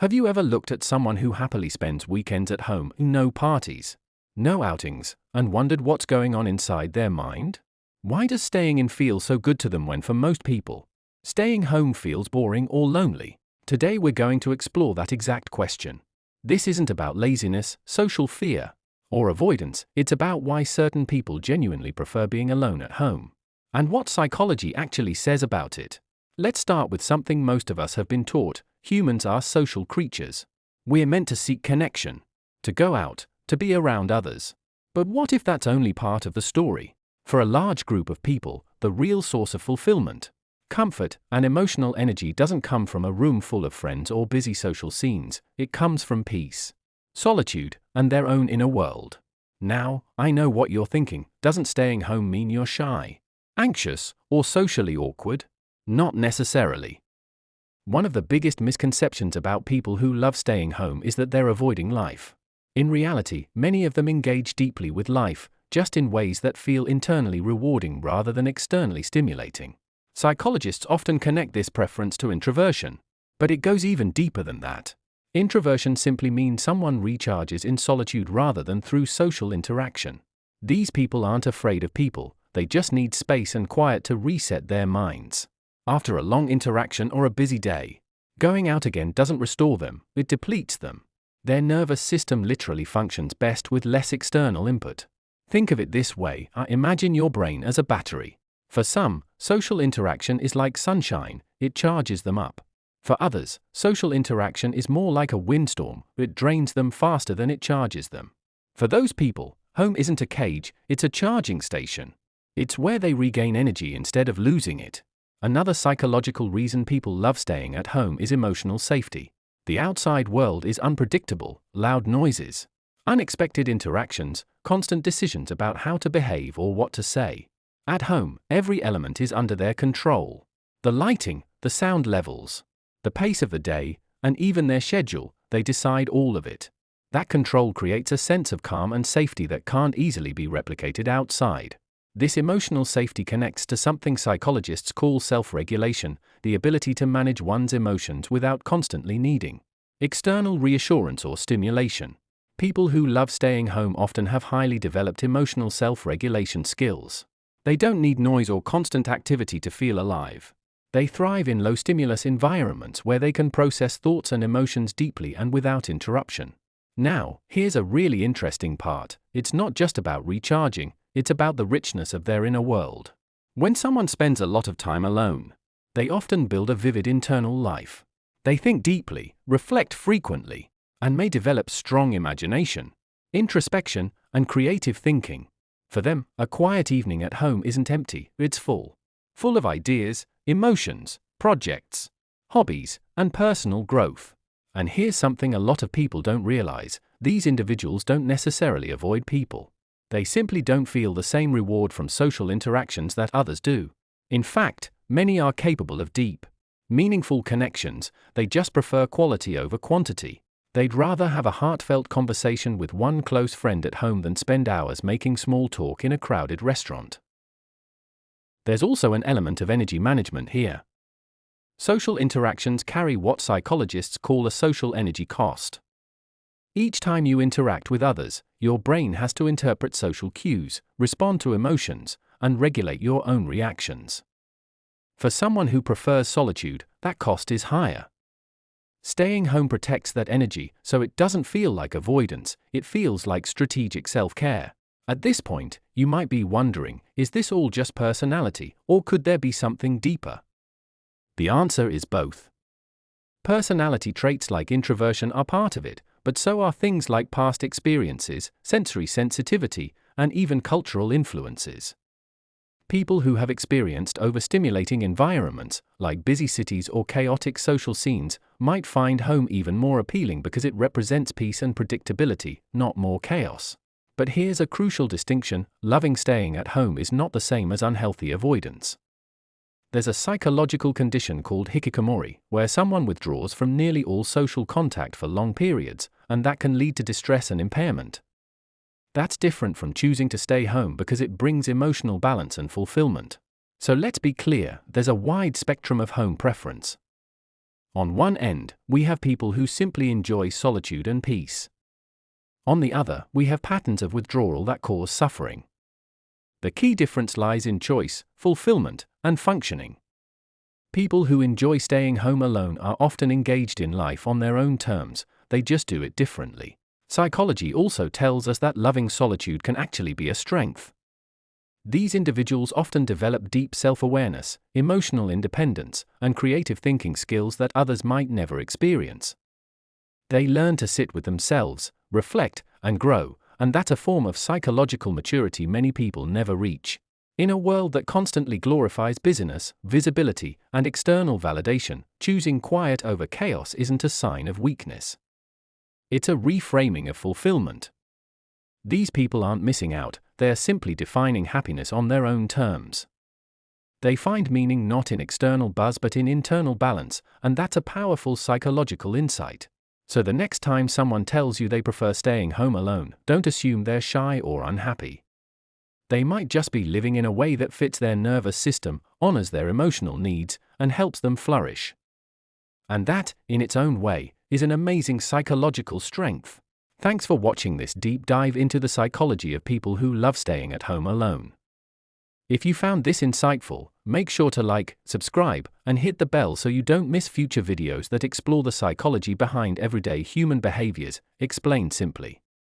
Have you ever looked at someone who happily spends weekends at home, no parties, no outings, and wondered what's going on inside their mind? Why does staying in feel so good to them when for most people, staying home feels boring or lonely? Today we're going to explore that exact question. This isn't about laziness, social fear, or avoidance, it's about why certain people genuinely prefer being alone at home, and what psychology actually says about it. Let's start with something most of us have been taught: humans are social creatures. We're meant to seek connection, to go out, to be around others. But what if that's only part of the story? For a large group of people, the real source of fulfillment, comfort, and emotional energy doesn't come from a room full of friends or busy social scenes. It comes from peace, solitude, and their own inner world. Now, I know what you're thinking. Doesn't staying home mean you're shy, anxious, or socially awkward? Not necessarily. One of the biggest misconceptions about people who love staying home is that they're avoiding life. In reality, many of them engage deeply with life, just in ways that feel internally rewarding rather than externally stimulating. Psychologists often connect this preference to introversion, but it goes even deeper than that. Introversion simply means someone recharges in solitude rather than through social interaction. These people aren't afraid of people, they just need space and quiet to reset their minds. After a long interaction or a busy day, going out again doesn't restore them, it depletes them. Their nervous system literally functions best with less external input. Think of it this way: imagine your brain as a battery. For some, social interaction is like sunshine, it charges them up. For others, social interaction is more like a windstorm, it drains them faster than it charges them. For those people, home isn't a cage, it's a charging station. It's where they regain energy instead of losing it. Another psychological reason people love staying at home is emotional safety. The outside world is unpredictable: loud noises, unexpected interactions, constant decisions about how to behave or what to say. At home, every element is under their control. The lighting, the sound levels, the pace of the day, and even their schedule, they decide all of it. That control creates a sense of calm and safety that can't easily be replicated outside. This emotional safety connects to something psychologists call self-regulation, the ability to manage one's emotions without constantly needing external reassurance or stimulation. People who love staying home often have highly developed emotional self-regulation skills. They don't need noise or constant activity to feel alive. They thrive in low-stimulus environments where they can process thoughts and emotions deeply and without interruption. Now, here's a really interesting part: it's not just about recharging, it's about the richness of their inner world. When someone spends a lot of time alone, they often build a vivid internal life. They think deeply, reflect frequently, and may develop strong imagination, introspection, and creative thinking. For them, a quiet evening at home isn't empty, it's full of ideas, emotions, projects, hobbies, and personal growth. And here's something a lot of people don't realize: these individuals don't necessarily avoid people. They simply don't feel the same reward from social interactions that others do. In fact, many are capable of deep, meaningful connections, they just prefer quality over quantity. They'd rather have a heartfelt conversation with one close friend at home than spend hours making small talk in a crowded restaurant. There's also an element of energy management here. Social interactions carry what psychologists call a social energy cost. Each time you interact with others, your brain has to interpret social cues, respond to emotions, and regulate your own reactions. For someone who prefers solitude, that cost is higher. Staying home protects that energy, so it doesn't feel like avoidance, it feels like strategic self-care. At this point, you might be wondering, is this all just personality, or could there be something deeper? The answer is both. Personality traits like introversion are part of it, but so are things like past experiences, sensory sensitivity, and even cultural influences. People who have experienced overstimulating environments, like busy cities or chaotic social scenes, might find home even more appealing because it represents peace and predictability, not more chaos. But here's a crucial distinction: loving staying at home is not the same as unhealthy avoidance. There's a psychological condition called hikikomori, where someone withdraws from nearly all social contact for long periods, and that can lead to distress and impairment. That's different from choosing to stay home because it brings emotional balance and fulfillment. So let's be clear, there's a wide spectrum of home preference. On one end, we have people who simply enjoy solitude and peace. On the other, we have patterns of withdrawal that cause suffering. The key difference lies in choice, fulfillment, and functioning. People who enjoy staying home alone are often engaged in life on their own terms, they just do it differently. Psychology also tells us that loving solitude can actually be a strength. These individuals often develop deep self-awareness, emotional independence, and creative thinking skills that others might never experience. They learn to sit with themselves, reflect, and grow, and that's a form of psychological maturity many people never reach. In a world that constantly glorifies busyness, visibility, and external validation, choosing quiet over chaos isn't a sign of weakness. It's a reframing of fulfillment. These people aren't missing out, they are simply defining happiness on their own terms. They find meaning not in external buzz but in internal balance, and that's a powerful psychological insight. So the next time someone tells you they prefer staying home alone, don't assume they're shy or unhappy. They might just be living in a way that fits their nervous system, honors their emotional needs, and helps them flourish. And that, in its own way, is an amazing psychological strength. Thanks for watching this deep dive into the psychology of people who love staying at home alone. If you found this insightful, make sure to like, subscribe, and hit the bell so you don't miss future videos that explore the psychology behind everyday human behaviors, explained simply.